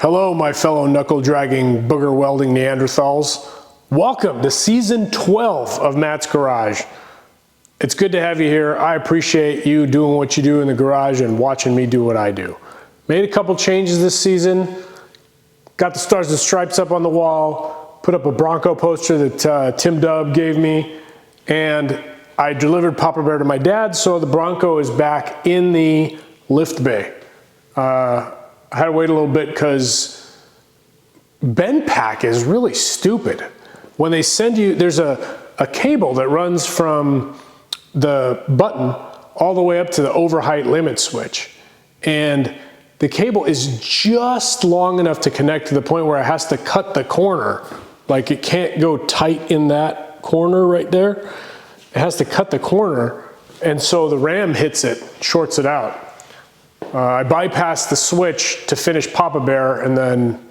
Hello, my fellow knuckle-dragging, booger-welding Neanderthals. Welcome to Season 12 of Matt's Garage. It's good to have you here. I appreciate you doing what you do in the garage and watching me do what I do. Made a couple changes this season. Got the Stars and Stripes up on the wall. Put up a Bronco poster that Tim Dubb gave me. And I delivered Poppa Bear to my dad, so the Bronco is back in the lift bay. I had to wait a little bit because BendPack is really stupid. When they send you, there's a cable that runs from the button all the way up to the overheight limit switch. And the cable is just long enough to connect to the point where it has to cut the corner. Like it can't go tight in that corner right there. It has to cut the corner. And so the ram hits it, shorts it out. I bypassed the switch to finish Poppa Bear, and then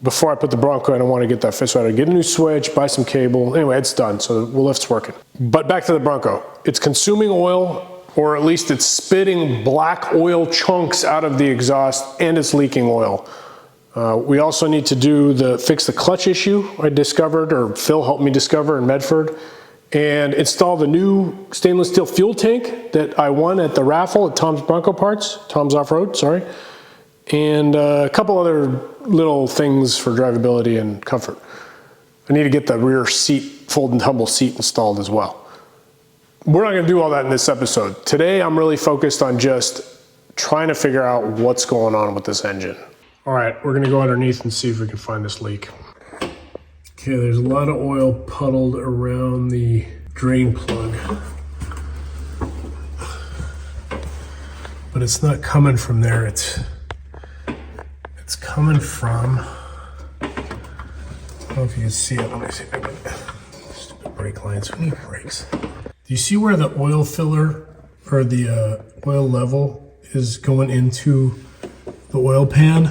before I put the Bronco in, I want to get that fixed. So I had to get a new switch, buy some cable. Anyway, it's done, so the lift's working. But back to the Bronco. It's consuming oil, or at least it's spitting black oil chunks out of the exhaust, and it's leaking oil. We also need to fix the clutch issue I discovered, or Phil helped me discover in Medford, and install the new stainless steel fuel tank that I won at the raffle at Tom's Bronco Parts, Tom's Offroad, sorry. And a couple other little things for drivability and comfort. I need to get the rear seat, fold and tumble seat installed as well. We're not gonna do all that in this episode. Today I'm really focused on just trying to figure out what's going on with this engine. All right, we're gonna go underneath and see if we can find this leak. Okay, there's a lot of oil puddled around the drain plug. But it's not coming from there, it's coming from, I don't know if you can see it, let me see if I can, stupid brake lines, who need brakes? Do you see where the oil filler, or the oil level is going into the oil pan?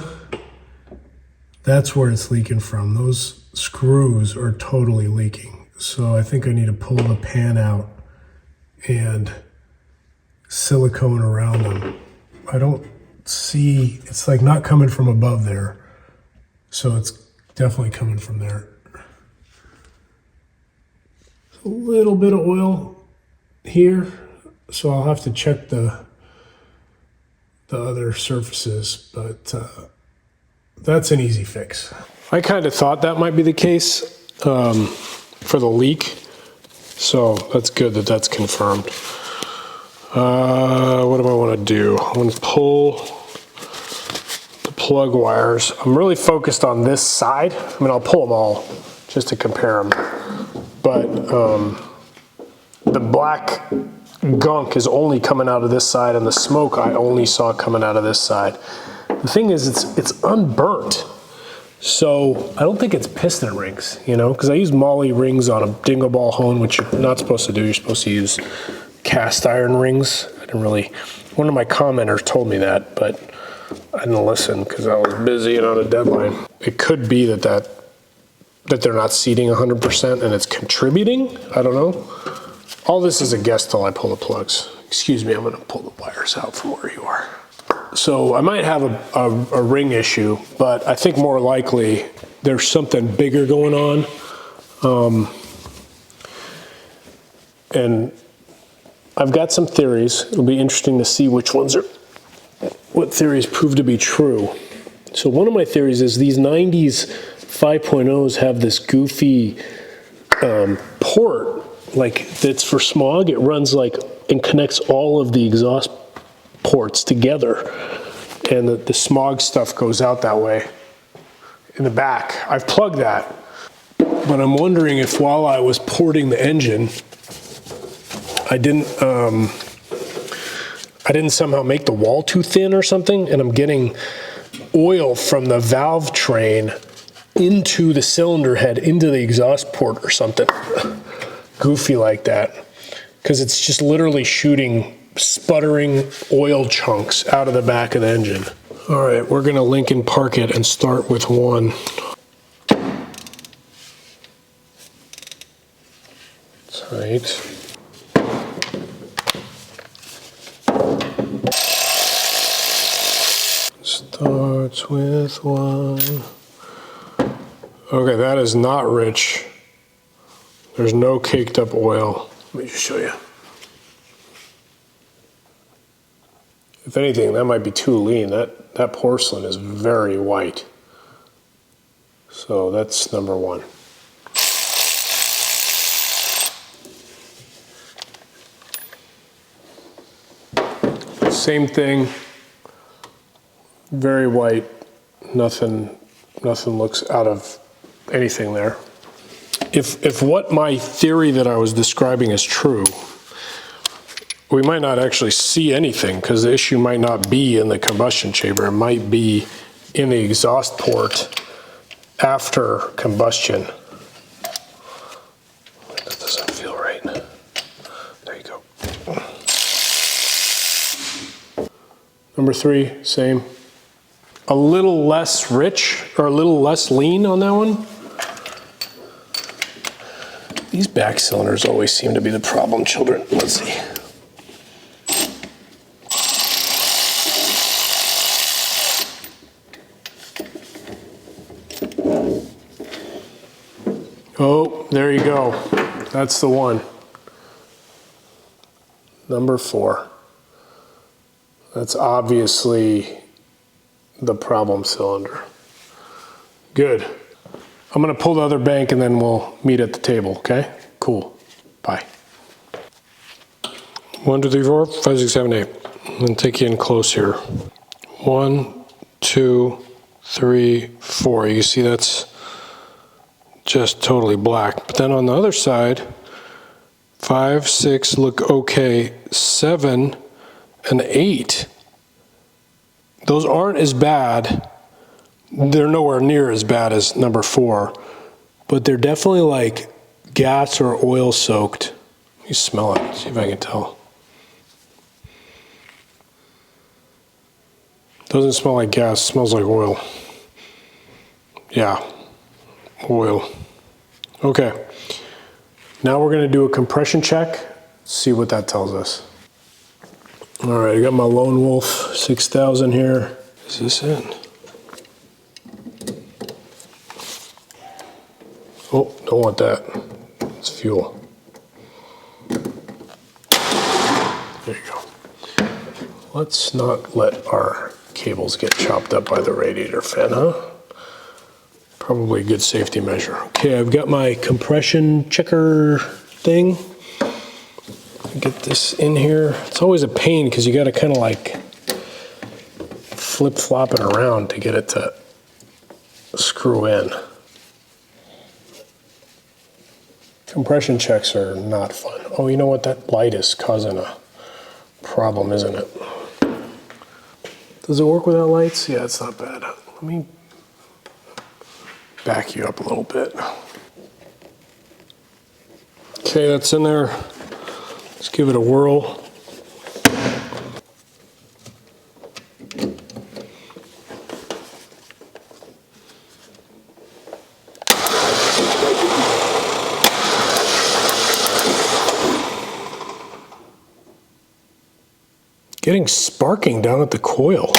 That's where it's leaking from. Those screws are totally leaking. So I think I need to pull the pan out and silicone around them. I don't see, it's like not coming from above there. So it's definitely coming from there. A little bit of oil here. So I'll have to check the other surfaces, but that's an easy fix. I kind of thought that might be the case for the leak, so that's good that that's confirmed. What do I want to do? I want to pull the plug wires. I'm really focused on this side. I mean, I'll pull them all just to compare them, but the black gunk is only coming out of this side, and the smoke I only saw coming out of this side. The thing is, it's unburnt. So I don't think it's piston rings, you know, because I use Molly rings on a dingle ball hone, which you're not supposed to do. You're supposed to use cast iron rings. I didn't really, one of my commenters told me that, but I didn't listen because I was busy and on a deadline. It could be that they're not seating 100% and it's contributing. I don't know. All this is a guess till I pull the plugs. Excuse me, I'm gonna pull the wires out from where you are. So I might have a ring issue, but I think more likely there's something bigger going on. And I've got some theories. It'll be interesting to see what theories prove to be true. So one of my theories is these 90s 5.0s have this goofy port, like that's for smog. It runs like and connects all of the exhaust ports together, and the smog stuff goes out that way in the back. I've plugged that, but I'm wondering if while I was porting the engine, I didn't somehow make the wall too thin or something, and I'm getting oil from the valve train into the cylinder head, into the exhaust port or something goofy like that, because it's just literally shooting sputtering oil chunks out of the back of the engine. All right, we're gonna Lincoln Park it and start with one. Tight. Starts with one. Okay, that is not rich. There's no caked up oil. Let me just show you. If anything, that might be too lean. That porcelain is very white. So that's number one. Same thing, very white, nothing looks out of anything there. If what my theory that I was describing is true, we might not actually see anything because the issue might not be in the combustion chamber, it might be in the exhaust port after combustion. That doesn't feel right. There you go. Number three, same. A little less rich or a little less lean on that one. These back cylinders always seem to be the problem, children. Let's see. Oh, there you go. That's the one. Number 4. That's obviously the problem cylinder. Good. I'm gonna pull the other bank and then we'll meet at the table, okay? Cool. Bye. 1, 2, 3, 4, 5, 6, 7, 8. I'm gonna take you in close here. 1, 2, 3, 4. You see that's just totally black. But then on the other side, 5, 6 look okay. 7 and 8. Those aren't as bad. They're nowhere near as bad as number 4, but they're definitely like gas or oil soaked. You smell it, see if I can tell. Doesn't smell like gas, smells like oil. Yeah, oil. Okay, now we're gonna do a compression check, see what that tells us. All right, I got my Lone Wolf 6000 here. Is this it? Oh, don't want that. It's fuel. There you go. Let's not let our cables get chopped up by the radiator fan, huh? Probably a good safety measure. Okay, I've got my compression checker thing. Get this in here. It's always a pain because you got to kind of like flip-flop it around to get it to screw in. Compression checks are not fun. Oh, you know what? That light is causing a problem, isn't it? Does it work without lights? Yeah, it's not bad. Let me back you up a little bit. Okay, that's in there. Let's give it a whirl. Getting sparking down at the coil.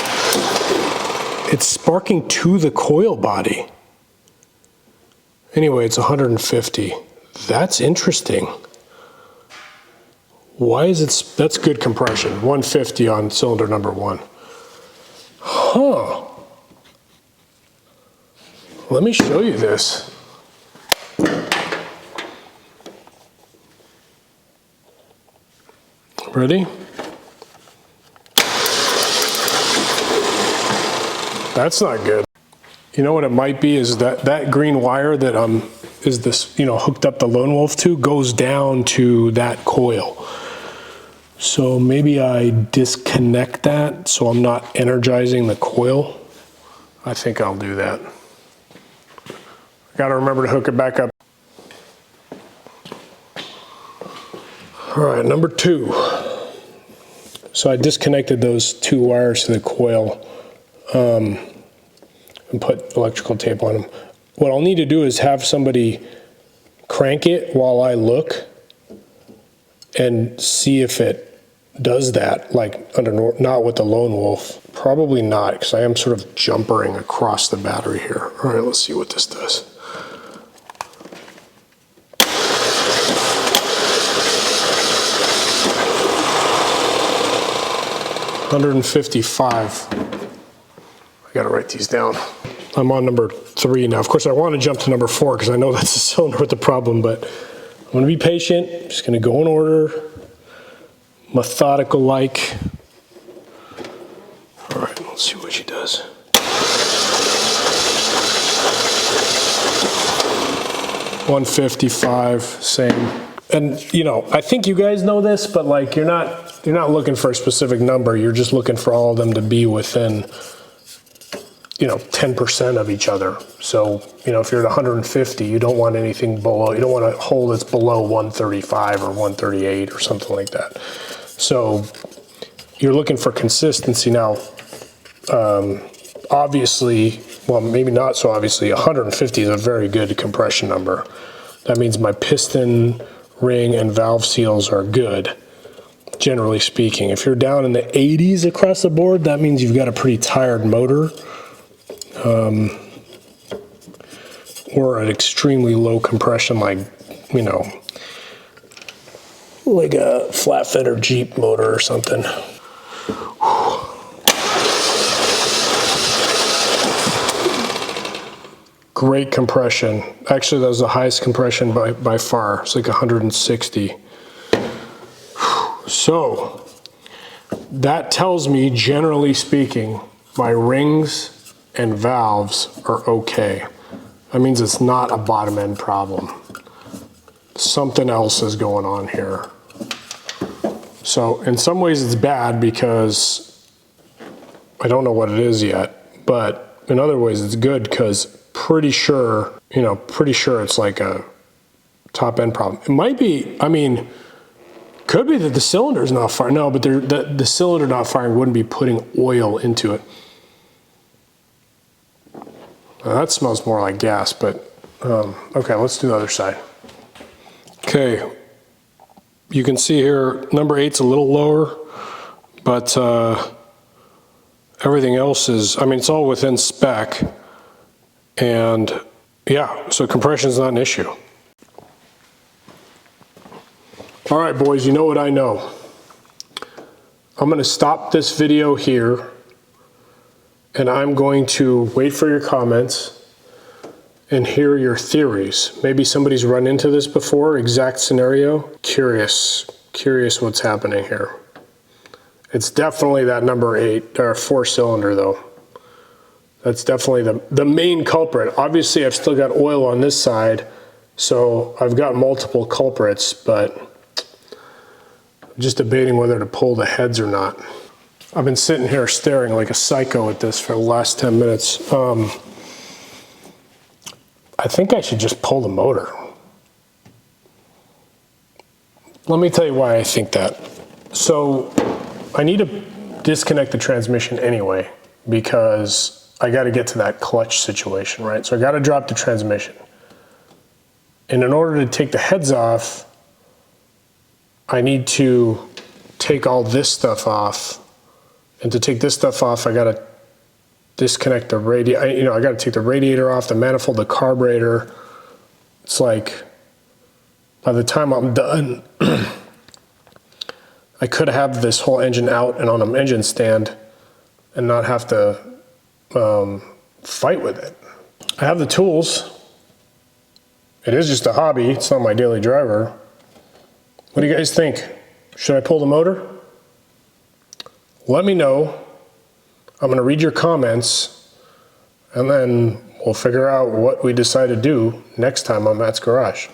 It's sparking to the coil body. Anyway, it's 150. That's interesting. Why is it, that's good compression, 150 on cylinder number 1. Huh. Let me show you this. Ready? That's not good. You know what it might be is that green wire that is this, hooked up the Lone Wolf to goes down to that coil. So maybe I disconnect that so I'm not energizing the coil. I think I'll do that. Got to remember to hook it back up. All right, number 2. So I disconnected those 2 wires to the coil and put electrical tape on them. What I'll need to do is have somebody crank it while I look and see if it does that, like not with the Lone Wolf. Probably not, because I am sort of jumpering across the battery here. All right, let's see what this does. $155. I gotta write these down. I'm on number 3 now. Of course, I want to jump to number 4 because I know that's the cylinder with the problem, but I'm gonna be patient. I'm just gonna go in order, methodical like. All right, let's see what she does. $155, same. And you know, I think you guys know this, but like you're not looking for a specific number. You're just looking for all of them to be within, you know, 10% of each other. So, you know, if you're at 150, you don't want anything below, you don't want a hole that's below 135 or 138 or something like that. So you're looking for consistency. Now, obviously, well, maybe not so obviously, 150 is a very good compression number. That means my piston, ring, and valve seals are good, generally speaking. If you're down in the 80s across the board, that means you've got a pretty tired motor. Or an extremely low compression, like, you know, like a flat fender Jeep motor or something. Great compression. Actually, that was the highest compression by far. It's like 160. So that tells me, generally speaking, my rings and valves are okay. That means it's not a bottom end problem. Something else is going on here. So in some ways it's bad because I don't know what it is yet, but in other ways it's good because pretty sure it's like a top end problem. It might be, I mean, could be that the cylinder's not firing. No, but the cylinder not firing wouldn't be putting oil into it. That smells more like gas, but okay, let's do the other side. Okay, you can see here, number 8's a little lower, but everything else is, I mean, it's all within spec, and yeah, so compression's not an issue. All right, boys, you know what I know. I'm gonna stop this video here, and I'm going to wait for your comments and hear your theories. Maybe somebody's run into this before, exact scenario. Curious what's happening here. It's definitely that number 8 or 4 cylinder though. That's definitely the main culprit. Obviously I've still got oil on this side, so I've got multiple culprits, but I'm just debating whether to pull the heads or not. I've been sitting here staring like a psycho at this for the last 10 minutes. I think I should just pull the motor. Let me tell you why I think that. So I need to disconnect the transmission anyway because I got to get to that clutch situation, right? So I got to drop the transmission. And in order to take the heads off, I need to take all this stuff off. And to take this stuff off, I gotta disconnect the radiator. You know, I gotta take the radiator off, the manifold, the carburetor. It's like, by the time I'm done, I could have this whole engine out and on an engine stand and not have to fight with it. I have the tools. It is just a hobby. It's not my daily driver. What do you guys think? Should I pull the motor? Let me know. I'm going to read your comments, and then we'll figure out what we decide to do next time on Matt's Garage.